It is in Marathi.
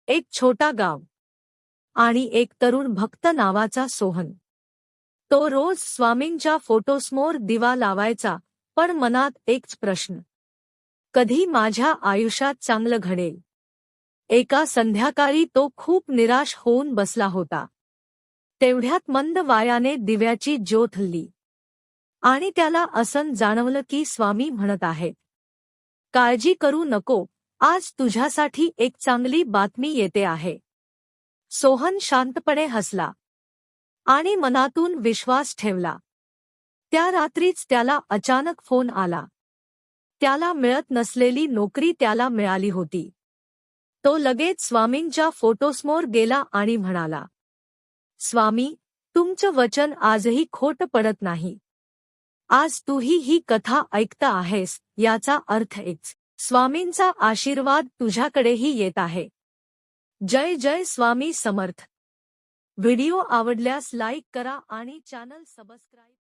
एक छोटा गाव आणि एक तरुण भक्त नावाचा सोहन. तो रोज स्वामींच्या फोटोसमोर दिवा लावायचा, पण मनात एकच प्रश्न, कधी माझ्या आयुष्यात चांगलं घडेल. एका संध्याकाळी तो खूप निराश होऊन बसला होता. तेवढ्यात मंद वाऱ्याने दिव्याची ज्योत हलली आणि त्याला असं जाणवलं की स्वामी म्हणत आहेत, काळजी करू नको, आज तुझ्यासाठी एक चांगली बातमी येते आहे. सोहन शांतपणे हसला आणि मनातून विश्वास ठेवला. त्या रात्रीच त्याला अचानक फोन आला. त्याला मिळत नसलेली नोकरी त्याला मिळाली होती. तो लगेच स्वामींच्या फोटोसमोर गेला आणि म्हणाला, स्वामी, तुमचं वचन आजही खोटं पडत नाही. आज तूही ही कथा ऐकता आहेस, याचा अर्थ एकच, स्वामींचा आशीर्वाद तुझ्याकडेही येत आहे. जय जय स्वामी समर्थ. व्हिडिओ आवडल्यास लाईक करा आणि चॅनल सबस्क्राईब